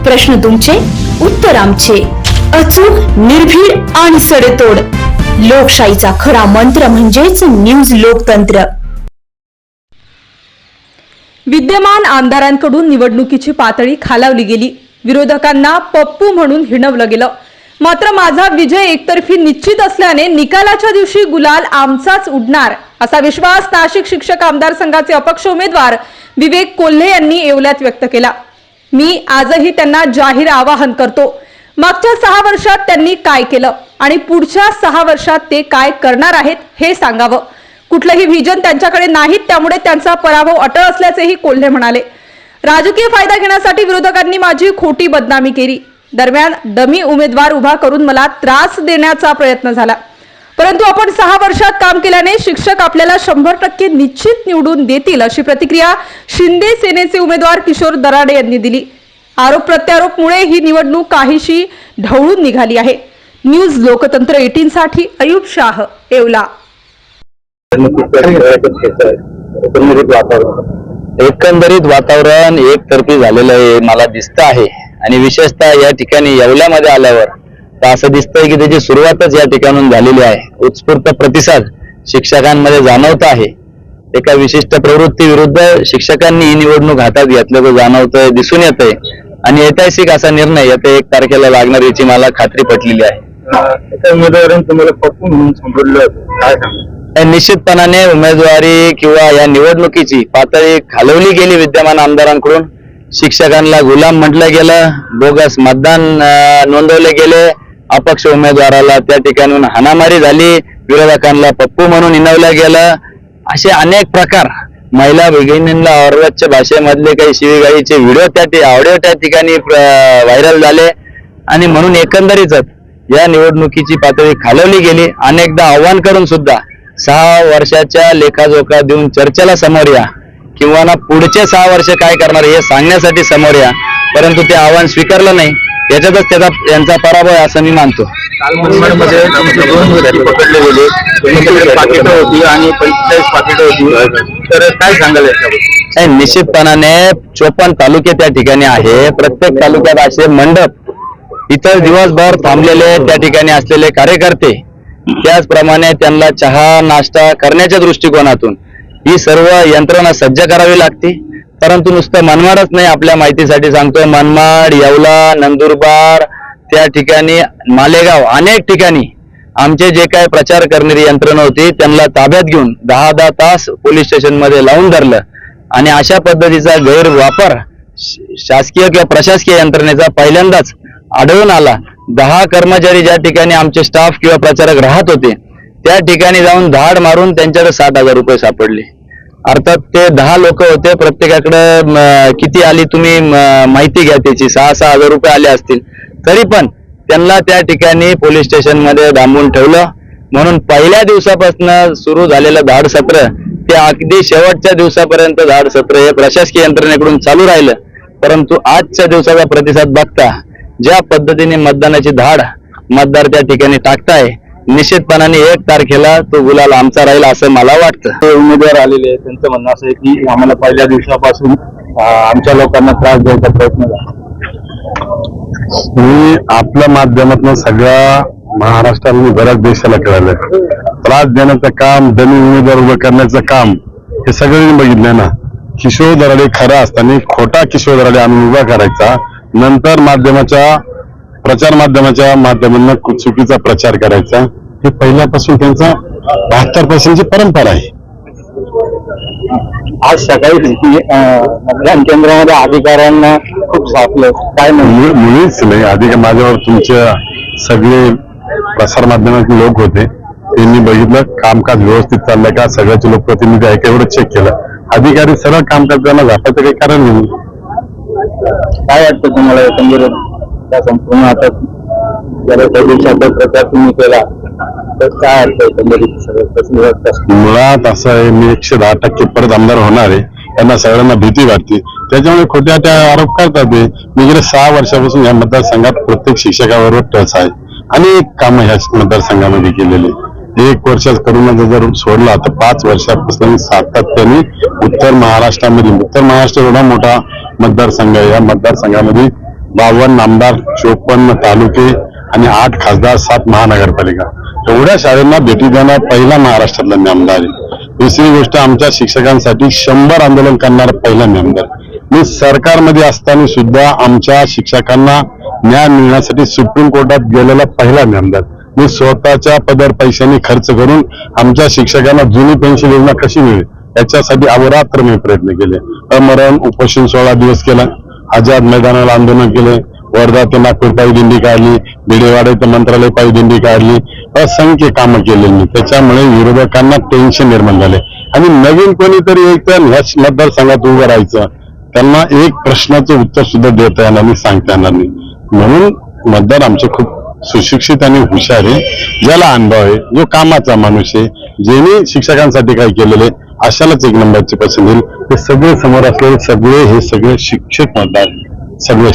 प्रश्न तुमचे, उत्तर आमचे. अचूक, निर्भीड आणि सडेतोड. लोकशाहीचा खरा मंत्र म्हणजेच न्यूज लोकतंत्र. विद्यमान आमदारांकडून निवडणुकीची पातळी खालावली गेली. विरोधकांना पप्पू म्हणून हिणवलं गेलं. मात्र माझा विजय एकतर्फी निश्चित असल्याने निकालाच्या दिवशी गुलाल आमचाच उडणार असा विश्वास नाशिक शिक्षक आमदार संघाचे अपक्ष उमेदवार विवेक कोल्हे यांनी येवल्यात व्यक्त केला. मी आजही त्यांना जाहीर आवाहन करतो. मागच्या 6 वर्षात त्यांनी काय केलं आणि पुढच्या 6 वर्षात ते काय करणार आहेत हे सांगावं. कुठलंही व्हिजन त्यांच्याकडे नाहीत, त्यामुळे त्यांचा पराभव अटळ असल्याचेही कोल्हे म्हणाले. राजकीय फायदा घेण्यासाठी विरोधकांनी माझी खोटी बदनामी केली. दरम्यान डमी उमेदवार उभा करून मला त्रास देण्याचा प्रयत्न झाला. परंतु आपण 6 वर्षात काम केल्याने शिक्षक आपल्याला 100% निश्चित निवडून देतील अशी प्रतिक्रिया शिंदे सेनेचे उमेदवार किशोर दराडे यांनी दिली. आरोप प्रत्यारोपमुळे ही निवडणूक काहीशी ढवळून निघाली आहे. न्यूज लोकतंत्र 18 साठी अयूब शाह, येवला. एकंदरीत वातावरण एकतर्फी झालेलं आहे मला दिसतं आहे. आणि विशेषतः या ठिकाणी येवल्यामध्ये आल्यावर तर असं दिसतंय की त्याची सुरुवातच या ठिकाणून झालेली आहे. उत्स्फूर्त प्रतिसाद शिक्षकांमध्ये जाणवत आहे. एका विशिष्ट प्रवृत्ती विरुद्ध शिक्षकांनी ही निवडणूक हातात घेतल्याचं जाणवतंय, दिसून येतंय. आणि ऐतिहासिक असा निर्णय येत्या 1 तारखेला लागणार याची मला खात्री पटलेली आहे. उमेदवारांनी तुम्हाला पप्पू म्हणून संबोधलं, काय सांगा? निश्चितपणाने उमेदवारी किंवा या निवडणुकीची पातळी खालवली गेली विद्यमान आमदारांकडून. शिक्षकांना गुलाम म्हटलं गेलं, बोगस मतदान नोंदवले गेले, अपक्ष उमेदवाराला त्या ठिकाणून हाणामारी झाली, विरोधकांना पप्पू म्हणून हिणवलं गेलं. असे अनेक प्रकार, महिला भगिनींना अर्वच्च भाषेमधले काही शिवीगाळीचे व्हिडिओ ऑडिओ त्या ठिकाणी व्हायरल झाले. आणि म्हणून एकंदरीतच या निवडणुकीची पातळी खालवली गेली. अनेकदा आव्हान करून सुद्धा 6 वर्षाच्या लेखाजोखा देऊन चर्चेला समोर या किंवा ना पुढचे 6 वर्ष काय करणार हे सांगण्यासाठी समोर या, परंतु ते आव्हान स्वीकारलं नाही. याच्यातच त्यांचा पराभव आहे असं मी मानतो. मध्ये तुमचे 2 व्यक्ती पकडले गेले, पाकिटं होती आणि 45 पाकिटं होती, तर काय सांगाल याच्याबद्दल? निश्चितपणाने 54 तालुके त्या ठिकाणी आहे. प्रत्येक तालुक्यात असे मंडप, इतर दिवसभर थांबलेले त्या ठिकाणी असलेले कार्यकर्ते, त्याचप्रमाणे त्यांना चहा नाश्ता करण्याच्या दृष्टिकोनातून ही सर्व यंत्रणा सज्ज करावी लागते. परंतु नुसतं मनमाडच नाही, आपल्या माहितीसाठी सांगतो, मनमाड, येवला, नंदुरबार, त्या ठिकाणी मालेगाव, अनेक ठिकाणी आमचे जे काय प्रचार करणारी यंत्रणा होती त्यांना ताब्यात घेऊन 10 तास पोलीस स्टेशन मध्ये लावून धरलं. आणि अशा पद्धतीचा गैरवापर शासकीय किंवा प्रशासकीय यंत्रणेचा पहिल्यांदाच आढळून आला. 10 कर्मचारी ज्या ठिकाणी आमचे स्टाफ किंवा प्रचारक राहत होते त्या ठिकाणी जाऊन धाड मारून त्यांच्याकडे 60,000 रुपये सापडले. अर्थात ते 10 लोक होते, प्रत्येकाकडे किती आली तुम्ही माहिती घ्या त्याची, 6-6 हजार रुपये आले असतील. तरी पण त्यांना त्या ठिकाणी पोलीस स्टेशन मध्ये डांबून ठेवलं. म्हणून पहिल्या दिवसापासून सुरू झालेलं धाड सत्र ते अगदी शेवटच्या दिवसापर्यंत धाड सत्र हे प्रशासकीय यंत्रणेकडून चालू राहिलं. परंतु आजच्या दिवसाचा प्रतिसाद बघता ज्या पद्धतीने मतदानाची धाड मतदार त्या ठिकाणी टाकताय, निश्चितपणाने 1 तारखेला तो गुलाल आमचा राहील असं मला वाटतं. उमेदवार आलेले आहेत, त्यांचं म्हणणं असं आहे की आम्हाला पहिल्या दिवसापासून आमच्या लोकांना त्रास द्यायचा प्रयत्न झाला. मी आपल्या माध्यमातून सगळ्या महाराष्ट्राला बऱ्याच देशाला कळालं, त्रास देण्याचं काम, डमी उमेदवार उभं करण्याचं काम हे सगळ्यांनी बघितलं ना. किशोर दराडे खरा असताना खोटा किशोर दराडे आणून उभा करायचा, नंतर प्रचार माध्यमाच्या माध्यमांना चुकीचा प्रचार करायचा, हे पहिल्यापासून त्यांचा 72% परंपरा आहे. आज सकाळी मतदान केंद्रामध्ये अधिकाऱ्यांना खूप सापलं, काय मुळीच नाही. अधिक माझ्यावर तुमच्या सगळे प्रसार माध्यमातील लोक होते, त्यांनी बघितलं कामकाज व्यवस्थित चाललंय का, सगळ्याचे लोकप्रतिनिधी आहे का एवढं चेक केलं. अधिकारी सरळ काम करताना झापायचं काही कारण नाही. काय वाटतं तुम्हाला एकंदरीत त्या संपूर्ण आता प्रचार तुम्ही केला तर काय वाटतं एकंदरीत सगळं? मुळात असं आहे, मी 110% परत आमदार होणार आहे, त्यांना सगळ्यांना भीती वाटते, त्याच्यामुळे खोट्या त्या आरोप करतात. मी गेल्या 6 वर्षापासून या मतदारसंघात प्रत्येक शिक्षकाबरोबर टच आहे. अनेक कामं ह्या मतदारसंघामध्ये केलेले. 1 वर्षात करोनाचा जर सोडला तर 5 वर्षापासून सातत्याने उत्तर महाराष्ट्र एवढा मोठा मतदारसंघ आहे. या मतदारसंघामध्ये 52 आमदार, 54 तालुके आणि 8 खासदार, 7 महानगरपालिका एवढ्या शाळांना भेटी देणार पहिला महाराष्ट्रातला आमदार आहे. दुसरी गोष्ट, आमच्या शिक्षकांसाठी 100 आंदोलन करणारा पहिला आमदार. मी सरकारमध्ये असताना सुद्धा आमच्या शिक्षकांना न्याय मिळण्यासाठी सुप्रीम कोर्टात गेलेला पहिला आमदार. मी स्वतःच्या पदर पैशांनी खर्च करून आमच्या शिक्षकांना जुनी पेन्शन योजना कशी मिळेल याच्यासाठी अहोरात्र मी प्रयत्न केले. अमरण उपोषण 16 दिवस केला, आझाद मैदानाला आंदोलन केले, वर्धा ते नागपूर पायी दिंडी काढली, भिडेवाडा ते मंत्रालय पायी दिंडी काढली, असंख्य कामं केलेली मी. त्याच्यामुळे विरोधकांना टेन्शन निर्माण झाले आणि नवीन कोणीतरी एक तर ह्या मतदारसंघात उभं राहायचं, त्यांना एक प्रश्नाचं उत्तर सुद्धा देता येणार नाही, सांगता येणार नाही. म्हणून मतदार आमचे खूप सुशिक्षित आणि हुशार आहे, ज्याला अनुभव आहे, जो कामाचा माणूस आहे, ज्यांनी शिक्षकांसाठी काय केलेले अशालाच एक नंबरची पसंत येईल. हे सगळे समोर असलेले सगळे हे सगळे शिक्षक मतदार, सगळे